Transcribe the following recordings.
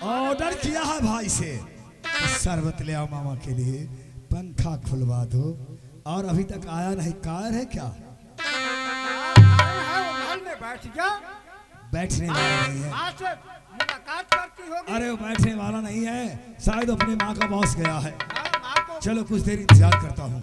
Order किया है भाई से, शरबत ले आओ मामा के लिए, पंखा खुलवा दो, और अभी तक आया नहीं। कायर है क्या? बैठ जा। बैठने वाला नहीं है। आज से मुलाकात करती होगी। अरे वो बैठने वाला नहीं है, शायद अपने माँ का बॉस गया है। चलो कुछ देर इंतजार करता हूँ।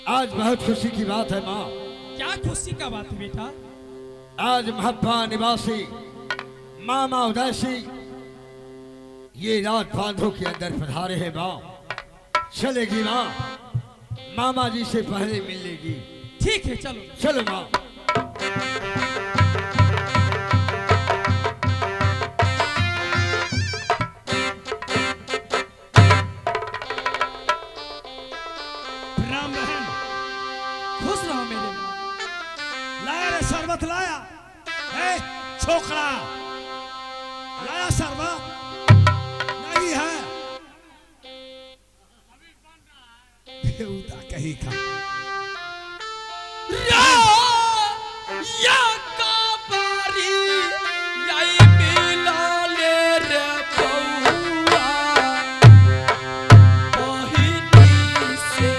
आज बहुत खुशी की बात है माँ। क्या खुशी का बात है बेटा? आज महब्बा निवासी मामा उदय सिंह ये रात बांधों के अंदर पधारे हैं माँ। चलेगी माँ, मामा जी से पहले मिलेगी। ठीक है चलो। चलो माँ। राम बहन, खुश रहो मेरे माँ। लाया रे शरबत लाया है, छोकरा लाया शरबत नहीं है। बेहुदा कहीं का या का बारी यही मिला ले रे बउआ बहिनी से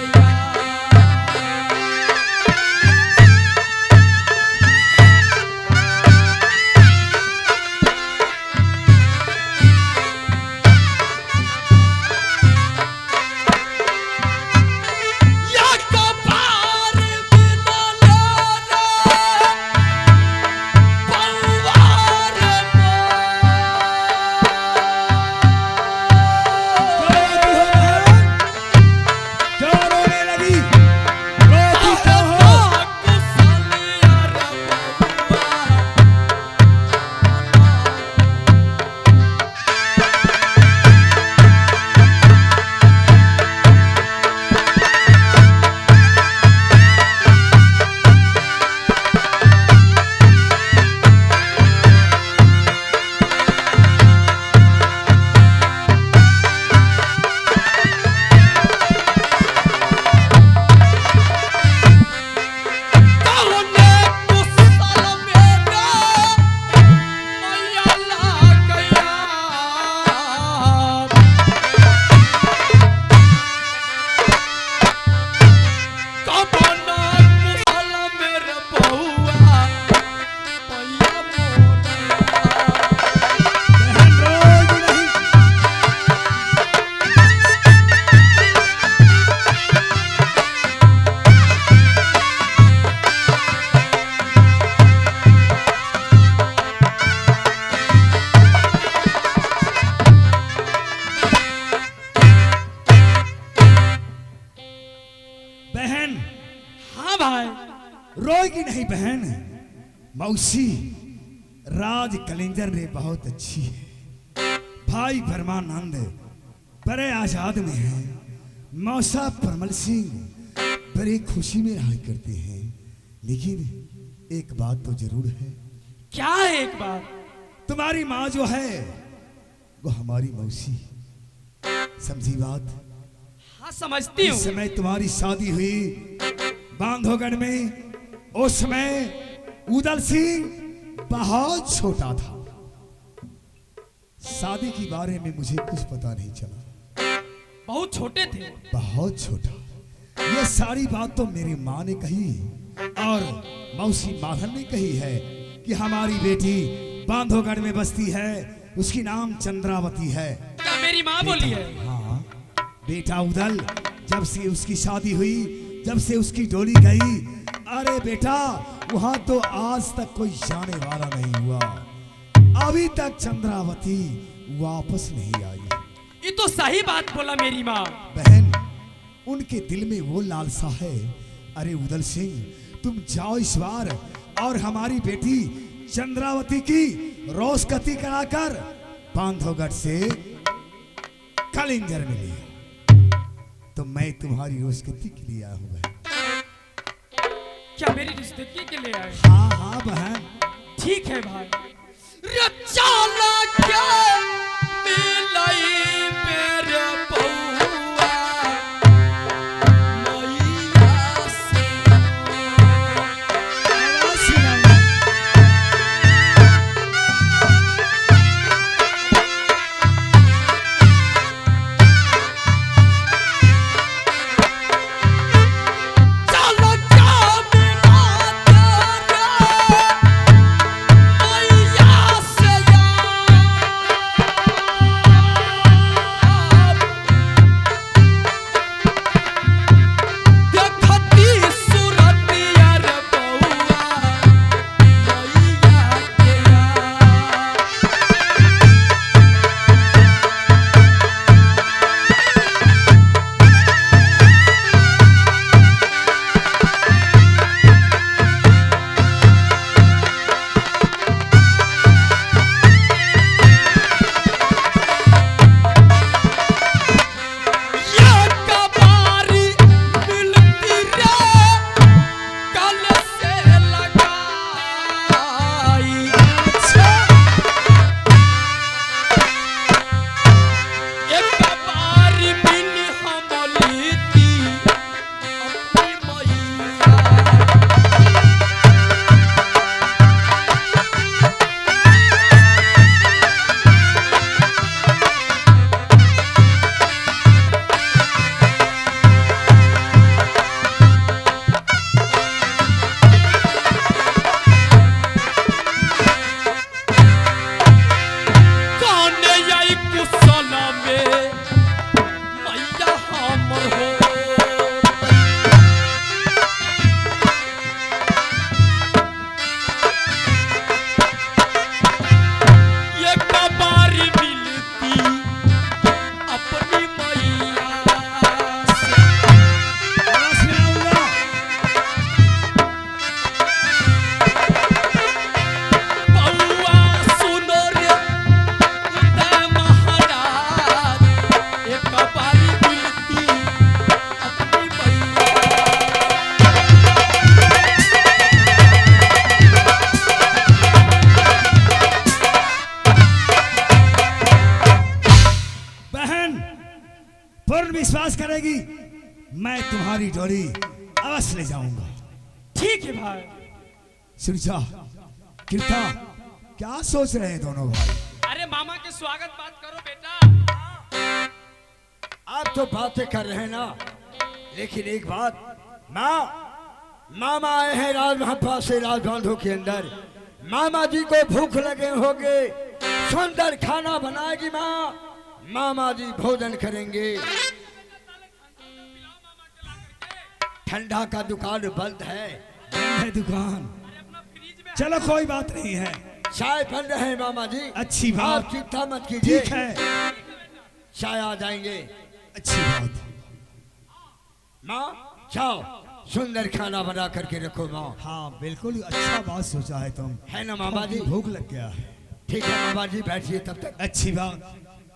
रोएगी नहीं बहन। मौसी राज कलिंजर ने बहुत अच्छी है। भाई परमानंद बड़े आजाद में है। मौसा परमल सिंह बड़ी खुशी में रहा करते हैं। लेकिन एक बात तो जरूर है। क्या है एक बात? तुम्हारी माँ जो है वो हमारी मौसी, समझी बात? हाँ समझती हूँ। इस समय तुम्हारी शादी हुई बांधोगढ़ में, उस समय उदल सिंह बहुत छोटा था। शादी के बारे में मुझे कुछ पता नहीं चला। बहुत छोटे थे? बहुत छोटा। ये सारी बात तो मेरी माँ ने कही और मौसी माधन ने कही है कि हमारी बेटी बांधोगढ़ में बसती है, उसकी नाम चंद्रावती है। क्या मेरी माँ बोली है? हाँ बेटा उदल, जब से उसकी शादी हुई, जब से उसकी डोली गई, अरे बेटा वहां तो आज तक कोई जाने वाला नहीं हुआ। अभी तक चंद्रावती वापस नहीं आई। ये तो सही बात बोला मेरी माँ। बहन, उनके दिल में वो लालसा है। अरे उदल सिंह, तुम जाओ इस बार और हमारी बेटी चंद्रावती की रोशगति कराकर बांधोगढ़ से कलिंजर मिली। तो मैं तुम्हारी रुस्कती के लिए आया हूँ बहन। क्या मेरी रिश्तेदारी के लिए आए? हाँ हाँ बहन। ठीक है भाई। रचाला क्या मिलाई मेरे बउआ मैया से। आवाज सुनाओ। चाला क्या मिला मैया से देखती सूरत यार बउआ मैया के ये कबारी मिलती रे कल से लगाई। ये कबारी मिली हम लेती अपनी मैया। काने आई कुशला में मैया हमर हो। ये कबारी मिलती अपनी मैया से। आवाज सुनाऊंगा। बउआ सुनो रे उदय महाराज एक कबारी मिलती अपनी मैया। बहन पूर्ण विश्वास करेगी मैं तुम्हारी डोरी अवश्य ले जाऊंगा। ठीक है भाई। सुरजा कीर्ता क्या सोच रहे हैं दोनों भाई? अरे मामा के स्वागत बात करो बेटा। आप तो बातें कर रहे हैं ना, लेकिन एक बात, मामा आए हैं राजमहल से राजबांधों के अंदर। मामा जी को भूख लगे होंगे, सुंदर खाना बनाएगी माँ। मामा जी भोजन करेंगे। ठंडा का दुकान बंद है, है दुकान। चलो कोई बात नहीं है। चाय बन रहे हैं मामा जी। अच्छी बात। आप चिंता मत कीजिए, ठीक है। चाय आ जाएंगे। अच्छी बात। माँ जाओ, सुंदर खाना बना करके रखो माँ। हाँ बिल्कुल अच्छा बात सोचा है तुम। है ना मामा जी? भूख लग गया है। ठीक है मामा जी, बैठिए तब तक। अच्छी बात।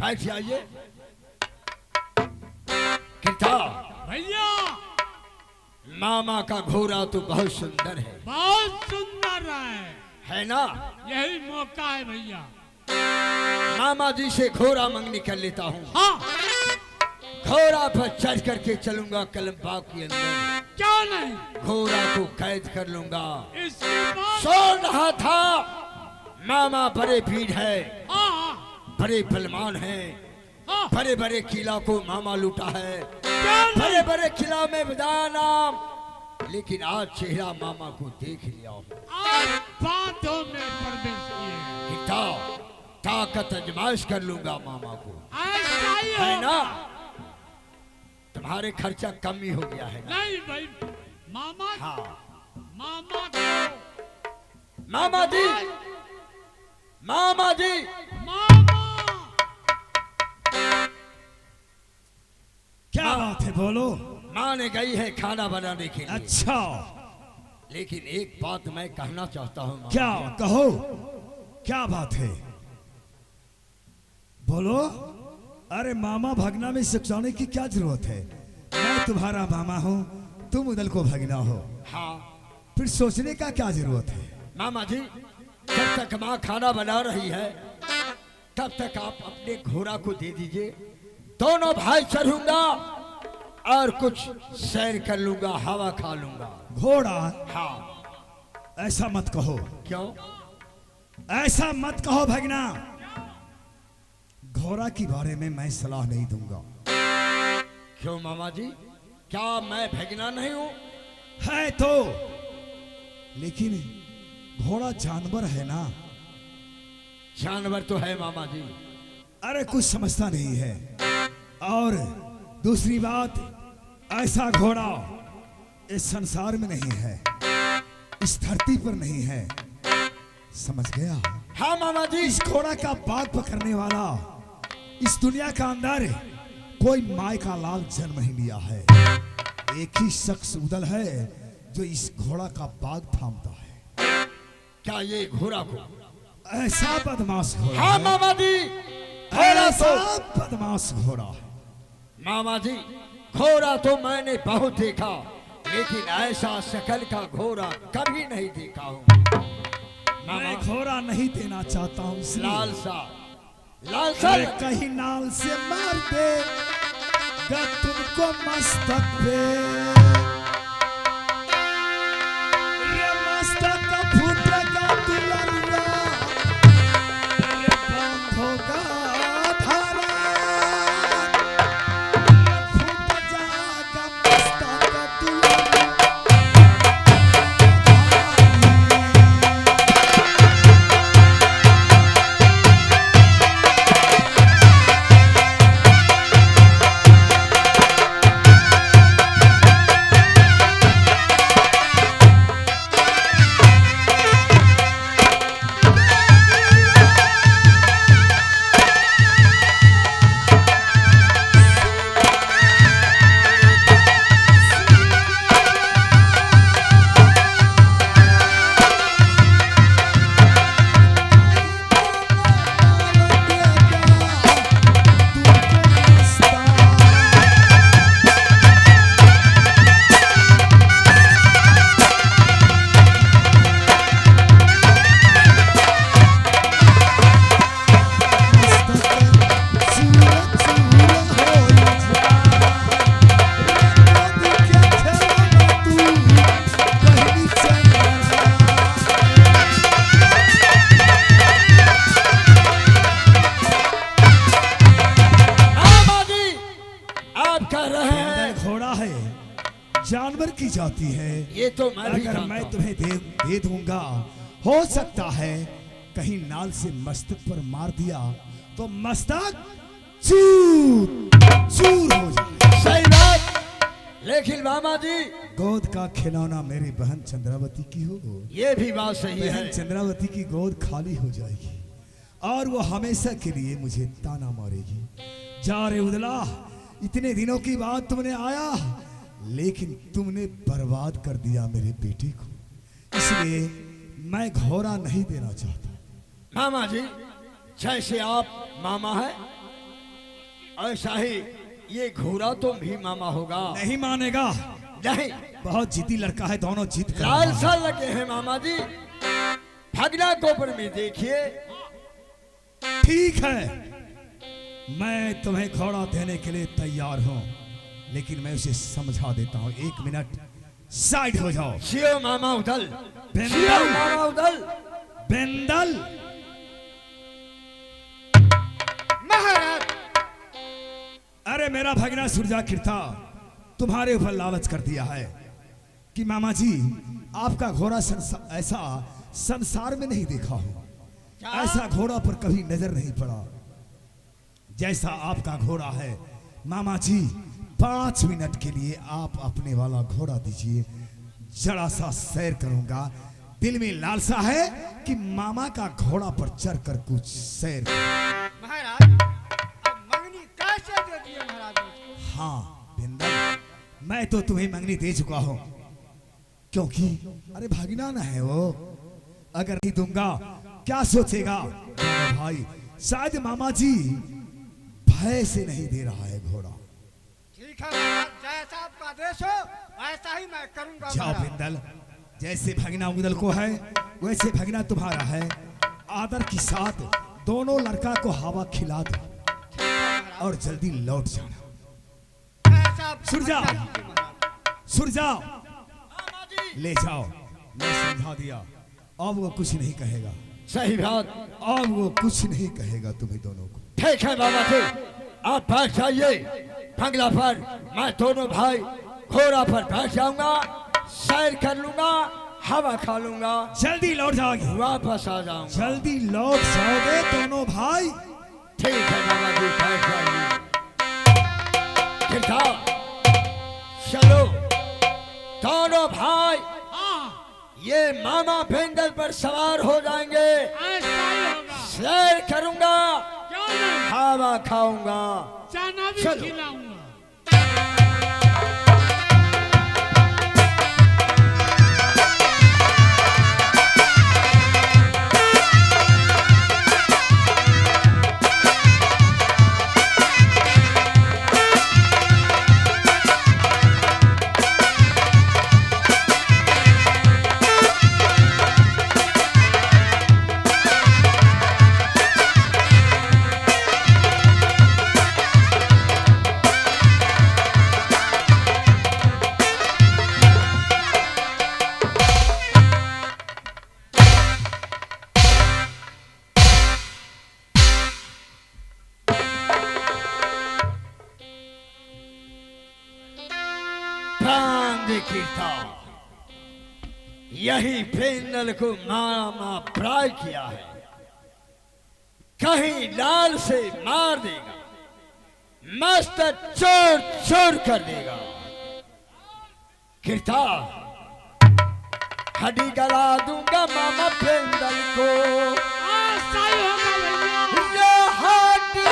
बैठ जाइए। किता भैया मामा का घोड़ा तो बहुत सुंदर है बहुत सुंदर है ना? यही मौका है भैया। मामा जी से घोड़ा मंगनी कर लेता हूँ। हाँ घोड़ा पर चढ़ करके चलूंगा कलमबाग के अंदर। क्यों नहीं, घोड़ा को कैद कर लूंगा। इसके बाद सुन रहा था मामा बड़े भीड़ है, हाँ बड़े बलवान हैं, हाँ बड़े बड़े किला को मामा लूटा है, क्यों नहीं, बड़े बड़े किला में बजाया नाम। लेकिन आज चेहरा मामा को देख लिया हूँ। आज बातों में प्रवेश किए किता ताकत आजमाइश कर लूंगा मामा को, ऐसा ही है ना? होगा। तुम्हारे खर्चा कम ही हो गया है ना? नहीं भाई, मामा हाँ मामा को मामा जी, मामा जी मामा क्या बात है बोलो। माँ ने गई है खाना बनाने के लिए। अच्छा लेकिन एक बात मैं कहना चाहता हूँ। क्या कहो, क्या बात है बोलो। अरे मामा भगना में सिखाने की क्या जरूरत है? मैं तुम्हारा मामा हूँ, तुम उदल को भगना हो, हाँ फिर सोचने का क्या जरूरत है? मामा जी, जब तक माँ खाना बना रही है तब तक आप अपने घोड़ा को दे दीजिए। दोनों भाई चढ़ूंगा और कुछ सैर कर लूंगा, हवा खा लूंगा। घोड़ा? हाँ। ऐसा मत कहो। क्यों? ऐसा मत कहो भगना। घोड़ा के बारे में मैं सलाह नहीं दूंगा। क्यों मामा जी, क्या मैं भगना नहीं हूं? है तो, लेकिन घोड़ा जानवर है ना। जानवर तो है मामा जी। अरे कुछ समझता नहीं है। और दूसरी बात, ऐसा घोड़ा इस संसार में नहीं है, इस धरती पर नहीं है, समझ गया? हाँ मामा जी। इस घोड़ा का बाग पकड़ने वाला इस दुनिया का अंदर कोई माय का लाल जन्म नहीं लिया है। एक ही शख्स उदल है जो इस घोड़ा का बाग थामता है। क्या ये घोड़ा को? ऐसा बदमाश घोड़ा हाँ है। मामा जी, घोड़ा ऐसा तो बदमाश घोड़ा है। मामा जी, घोड़ा तो मैंने बहुत देखा, लेकिन ऐसा शकल का घोड़ा कभी नहीं देखा हूँ। मैं घोड़ा नहीं देना चाहता हूँ, इसलिए लालसा, लालसा। अरे कहीं नाल से मार दे गा तुमको मस्तक पे, ये मस्तक फूटेगा दुलरुआ, ये बंद होगा धारा, फूट जाएगा मस्तक दुलरुआ। जानवर की जाती है। ये तो मैं भी अगर जानता मैं हूं। तुम्हें दे दूंगा, हो सकता है कहीं नाल से मस्तक पर मार दिया तो मस्तक चूर चूर हो जाए। सही बात, लेकिन मामा जी गोद का खिलौना मेरी बहन चंद्रावती की हो, ये भी बात सही है। बहन चंद्रावती की गोद खाली हो जाएगी और वो हमेशा के लिए मुझे ताना मारेगी। जा रे उदला, इतने दिनों की बाद तुमने आया, लेकिन तुमने बर्बाद कर दिया मेरे बेटे को, इसलिए मैं घोड़ा नहीं देना चाहता। मामा जी, जैसे आप मामा है ऐसा ही ये घोड़ा तो भी मामा होगा। नहीं मानेगा, नहीं, बहुत जिद्दी लड़का है, दोनों जिद कर रहा लालसा है। लगे हैं मामा जी। भगना गोबर में देखिए। ठीक है, मैं तुम्हें घोड़ा देने के लिए तैयार हूं, लेकिन मैं उसे समझा देता हूं। 1 मिनट साइड हो जाओ। शिव मामा उदल, बिंदल। शिव मामा उदल। बेंदल, महाराज, अरे मेरा भगना सुरजा कीर्ता तुम्हारे ऊपर लालच कर दिया है कि मामा जी आपका घोड़ा ऐसा संसार में नहीं देखा हो, ऐसा घोड़ा पर कभी नजर नहीं पड़ा जैसा आपका घोड़ा है। मामा जी 5 मिनट के लिए आप अपने वाला घोड़ा दीजिए, जरा सा सैर करूंगा। दिल में लालसा है कि मामा का घोड़ा पर चढ़कर कुछ सैर करूं। महाराज, अब मंगनी कैसे दे दिए महाराज मुझको? हाँ बिंदल, मैं तो तुम्हें मंगनी दे चुका हूं, क्योंकि अरे भागना ना है वो। अगर नहीं दूंगा क्या सोचेगा दोनों भाई? शायद मामा जी भय से नहीं दे रहा है घोड़ा। ठीक है महाराज, जय जैसा आपका आदेश हो वैसा ही मैं करूंगा जाओ महाराज। बिंदल, जैसे भगना उदल को है वैसे भगना तुम्हारा है। आदर के साथ दोनों लड़का को हवा खिला दो ठीक है महाराज। और जल्दी लौट जाना। जैसा आप सुर जाओ। आज्ञा कीजिए महाराज। सुर जाओ, मामा जी ले जाओ। मैं समझा दिया, अब वो कुछ नहीं कहेगा। सही बात। अब वो कुछ नहीं कहेगा तुम्हें दोनों को। ठीक है बाबा जी, आप बैठ जाइए बंगला पर। मैं दोनों भाई घोड़ा पर बैठ जाऊंगा, सैर कर लूंगा, हवा खा लूंगा, जल्दी लौट जाओगे, वापस आ जाऊंगा। जल्दी लौट जाओगे दोनों भाई। ठीक है बाबा जी, बैठ जाइए। किरदार, चलो दोनों भाई हाँ, ये मामा भेंडल पर सवार हो जाएंगे। ऐसा ही होगा। सैर करूंगा, क्यों नहीं? हवा खाऊंगा। चना भी चलो। खिलाऊंगा। कीर्तन, यही भेंडल को मामा प्राय किया है। कहीं लाल से मार देगा, मस्त चोर चोर कर देगा। कीर्तन, हड्डी गला दूंगा मामा भेंडल को। ऐसा ही होगा भैया। ये हड्डी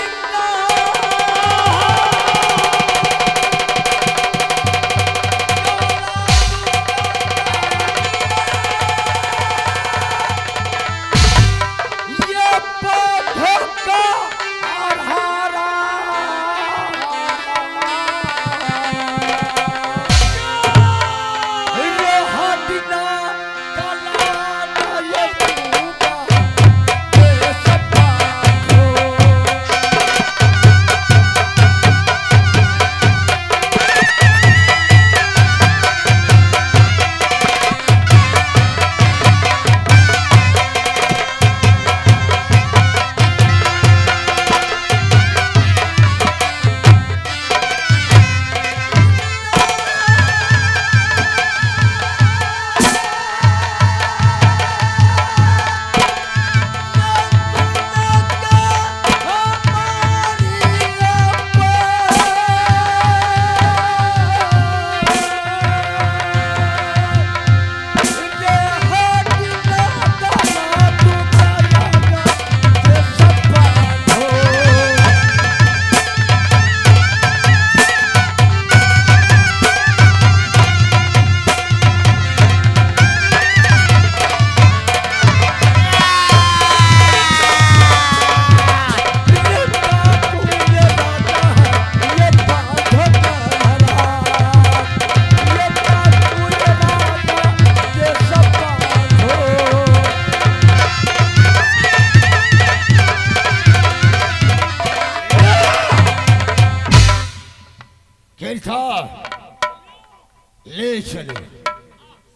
ले चलो,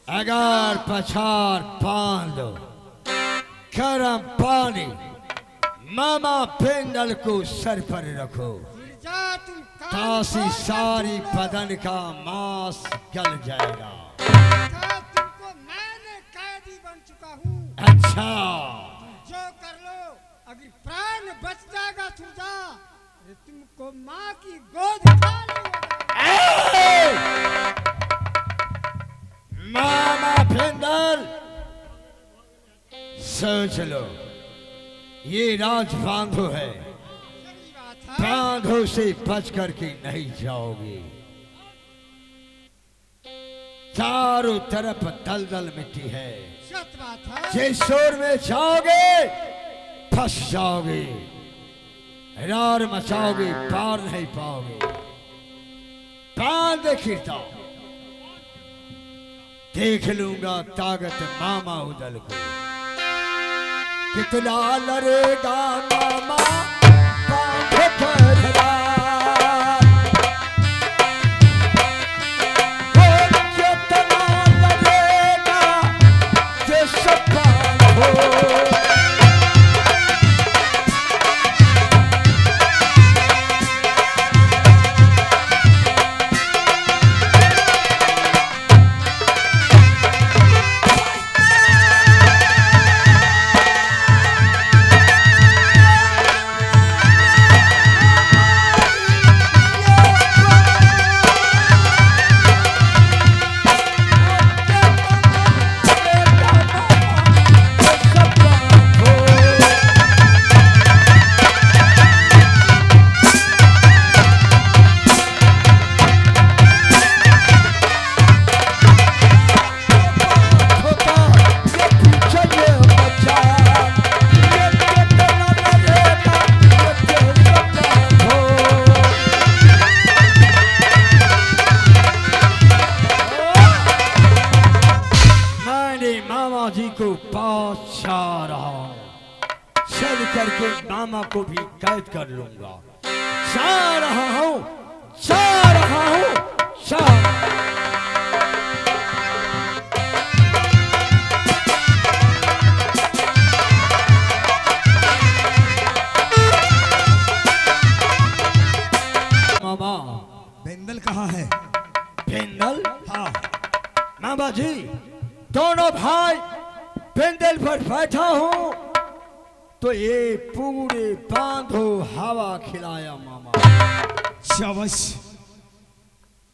अगार पछार बांध दो, गरम पानी मामा भेंडल को सर पर रखो, गिरजा तुम कान तासी खोल सारी कर बदन का मांस गल जाएगा। गिरजा, तुमको मैंने कैदी बन चुका हूँ। अच्छा, जो कर लो, अगर प्राण बच जाएगा सुरजा, ये तुमको माँ की गोद खाली हो जाएगी। मामा भेंडल सोच लो, ये राज बांधो है, सही बात है। बांधो से बच करके नहीं जाओगे। चारों तरफ दलदल मिट्टी है, सच बात है। जिस शोर में जाओगे फंस जाओगे, रार मचाओगे पार नहीं पाओगे। बांध खींचता देख लूंगा ताकत मामा उदल को कितना लड़ेगा मामा बांध करवा मामा को भी कैद कर लूंगा। जा रहा हूं, जा रहा हूं, जा मामा। बेंदल कहाँ है? बेंदल? हाँ मामा जी दोनों भाई बेंदल पर बैठा हूं तो ये पूरे बांधो हवा खिलाया मामा। शाबाश।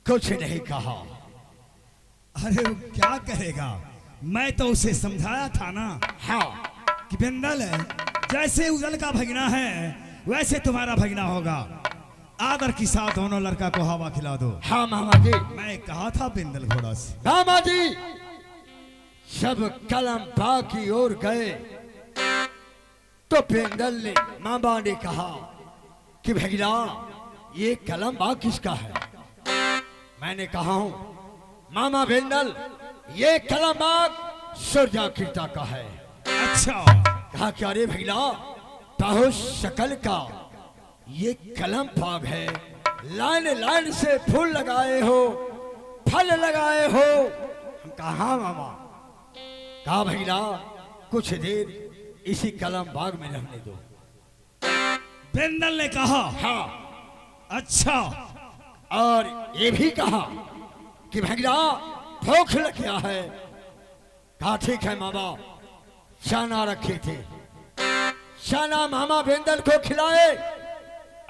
कुछ नहीं कहा। अरे वो क्या कहेगा? मैं तो उसे समझाया था ना। हाँ कि बेंदल जैसे उजल का भगना है वैसे तुम्हारा भगना होगा। आदर के साथ दोनों लड़का को हवा खिला दो। हाँ मामा जी। मैं कहा था बेंदल घोड़ा से। मामा जी सब कलम बाग की ओर गए तो बेंदल ने मामा ने कहा कि भैया ये कलम बाग किसका है? मैंने कहा हूं मामा बेंदल ये कलम बाग सूर्याकृता का है। अच्छा। कहा कि अरे भैया बहुत शकल का ये कलम बाग है, लाइन लाइन से फूल लगाए हो, फल लगाए हो। हम कहा हाँ मामा। कहा भैया कुछ देर इसी कलम बाग में रहने दो। बेंदल ने कहा हाँ। अच्छा। और ये भी कहा कि भैया भूख लग गया है। कहा ठीक है मामा। चना रखे थे, चना मामा बेंदल को खिलाए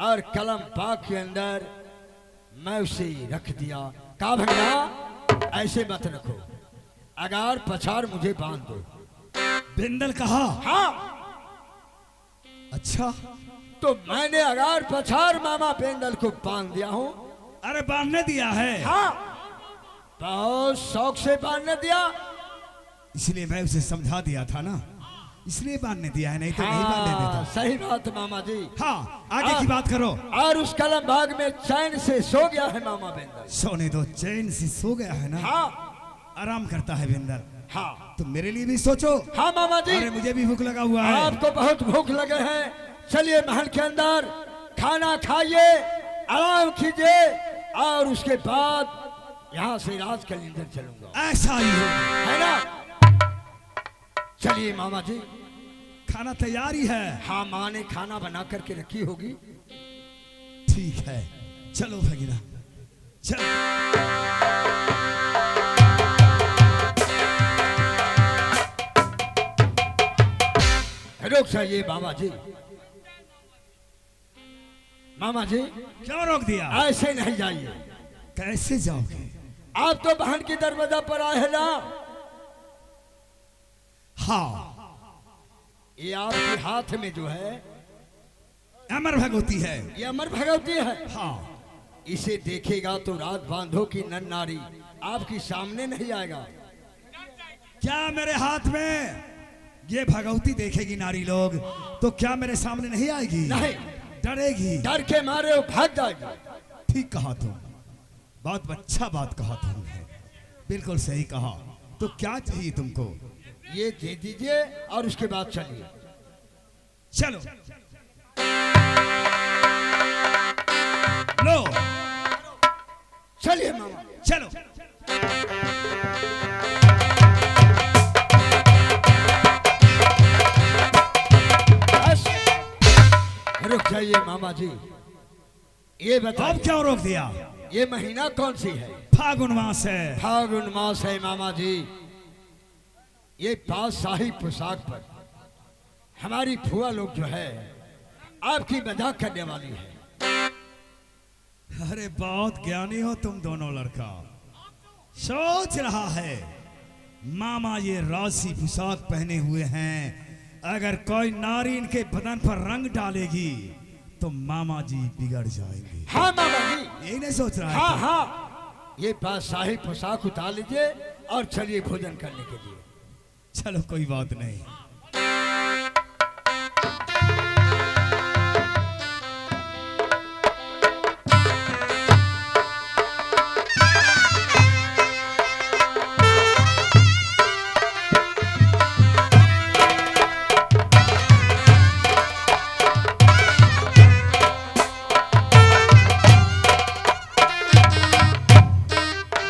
और कलम बाग के अंदर मैं उसे रख दिया। कहा भैया ऐसे मत रखो, अगार पछाड़ मुझे बांध दो। बेंदल कहा हाँ। अच्छा। तो मैंने अगार पछाड़ मामा बेंदल को बांध दिया हूं। अरे बांधने दिया है? हाँ बहुत शौक से बांधने दिया। इसलिए मैं उसे समझा दिया था ना, इसलिए बांधने दिया है, नहीं तो नहीं बांधने देता। सही बात मामा जी। हाँ आगे की बात करो। और उस कलम बाग में चैन से सो गया है मामा बेंदल। सोने दो, चैन से सो गया है ना। हाँ आराम करता है बेंदल। हाँ तो मेरे लिए भी सोचो। हाँ मामा जी। अरे मुझे भी भूख लगा हुआ है। आपको बहुत भूख लगे हैं, चलिए महल के अंदर खाना खाइए, आराम कीजिए और उसके बाद यहाँ से राज कलिंदर चलूंगा। ऐसा ही हो, है ना? चलिए मामा जी। खाना तैयारी है। हाँ माँ ने खाना बना करके रखी होगी। ठीक है चलो भगीना चल। रुक जाइए मामा जी। मामा जी क्यों रोक दिया? ऐसे नहीं जाइए। कैसे जाओगे? आप तो बहन की दरवाजा पर आए हैं ना। हाँ ये आपके हाथ में जो है अमर भगवती है। ये अमर भगवती है। हाँ इसे देखेगा तो रात बांधो की नर नारी आपके सामने नहीं आएगा। क्या मेरे हाथ में ये भगवती देखेगी नारी लोग तो क्या मेरे सामने नहीं आएगी? नहीं, डरेगी। डर के मारे वो भाग जाएगी। ठीक कहा तुम, बहुत अच्छा बात कहा तुमने, बिल्कुल सही कहा। तो क्या चाहिए तुमको? ये दे दीजिए और उसके बाद चलिए। चलो लो, चलिए मामा। चलो। बस रुक जाइए मामा जी, ये अब बताइए क्यों रोक दिया? ये महीना कौन सी है? फागुन मास है। फागुन मास है मामा जी। ये बादशाही पोशाक पर हमारी फुआ लोग जो है आपकी मजाक करने वाली है। अरे बहुत ज्ञानी हो तुम दोनों लड़का। सोच रहा है मामा ये राशि पोशाक पहने हुए हैं, अगर कोई नारी इनके बदन पर रंग डालेगी तो मामा जी बिगड़ जाएंगे। हाँ मामा जी, यही नहीं सोच रहा है? हाँ तुम? हाँ, ये बादशाही पोशाक उतार लीजिए और चलिए भोजन करने के लिए। चलो कोई बात नहीं।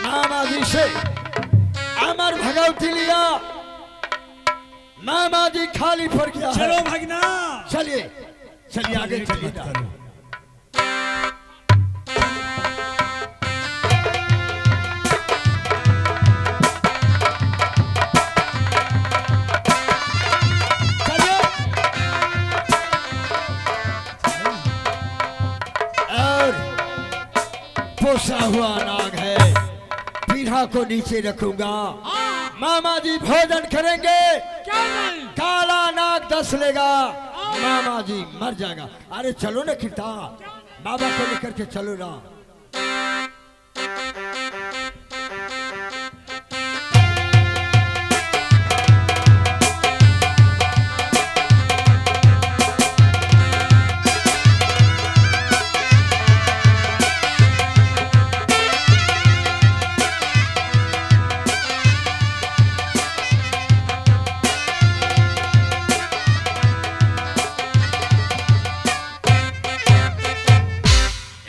मामा जी से अमर भगवती लिया, मामा जी खाली पड़ गया है। चलो भगना, चलिए चलिए आगे चलिए। मत करो। और पोसा हुआ नाग है, पीढ़ा को नीचे रखूंगा। मामा जी भोजन करेंगे, क्या नहीं? काला नाग दस लेगा, मामा जी मर जाएगा। अरे चलो ना कीर्ता, बाबा को लेकर के चलो ना।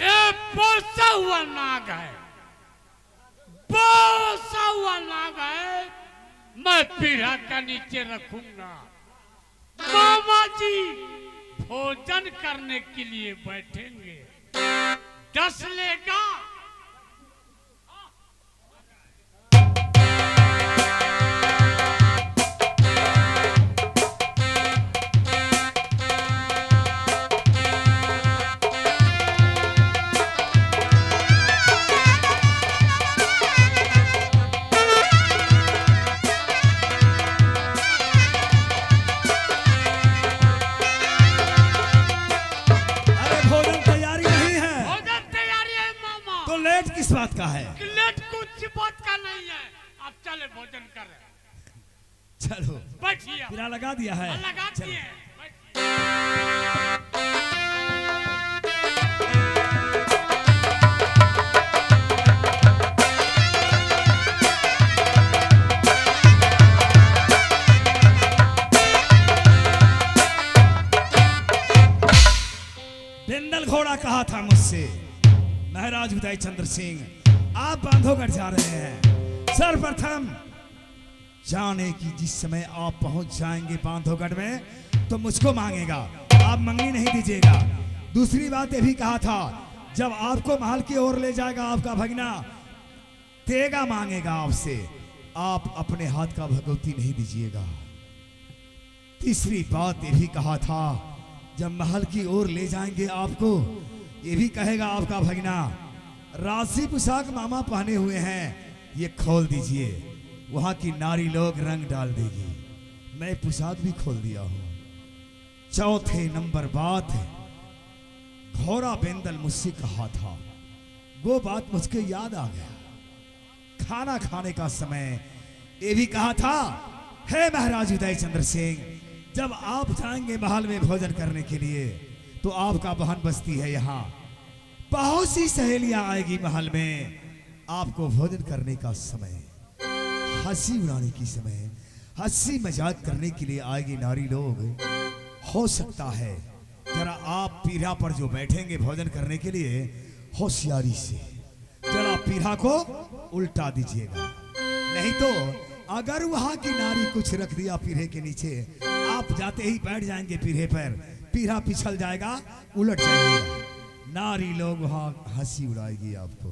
ये पोसा हुआ नाग है, पोसा हुआ नाग है। मैं पीढ़ा का नीचे रखूंगा। मामा जी भोजन करने के लिए बैठेंगे, 10 लेगा। अरे भोजन तैयारी नहीं है भोजन तैयारी है मामा। तो लेट किस बात का है? लेट कुछ बात का नहीं है, अब चले भोजन कर। चलो बैठिए, पिरा लगा दिया है। लगा चलो। दिए। बैठिए। बिंदल घोड़ा कहा था मुझसे, महाराज उदय चंद्र सिंह आप बांधोगढ़ जा रहे हैं। सर्वप्रथम जाने की जिस समय आप पहुंच जाएंगे बांधोगढ़ में तो मुझको मांगेगा, आप मंगनी नहीं दीजिएगा। दूसरी बात ये भी कहा था, जब आपको महल की ओर ले जाएगा आपका भगना तेगा मांगेगा आपसे, आप अपने हाथ का भगवती नहीं दीजिएगा। तीसरी बात ये भी कहा था, जब महल की ओर ले जाएंगे आपको ये भी कहेगा आपका भगना राशि पोशाक मामा पहने हुए हैं, ये खोल दीजिए, वहां की नारी लोग रंग डाल देगी। मैं पोशाक भी खोल दिया हूं। चौथे नंबर बात, घोड़ा बेंदल मुझसे कहा था, वो बात मुझको याद आ गया। खाना खाने का समय ये भी कहा था, हे महाराज उदय चंद्र सिंह, जब आप जाएंगे महल में भोजन करने के लिए तो आपका बहन बस्ती है, यहाँ बहुत सी सहेलियां आएगी महल में, आपको भोजन करने का समय, हंसी उड़ाने की समय, हंसी मजाक करने के लिए आएगी नारी लोग। हो सकता है जरा आप पीढ़ा पर जो बैठेंगे भोजन करने के लिए, होशियारी से जरा पीढ़ा को उल्टा दीजिएगा, नहीं तो अगर वहां की नारी कुछ रख दिया पीढ़े के नीचे, आप जाते ही बैठ जाएंगे पीढ़े पर, पीढ़ा पिछल जाएगा, उलट जाएगा, नारी लोग वहां हंसी उड़ाएगी आपको।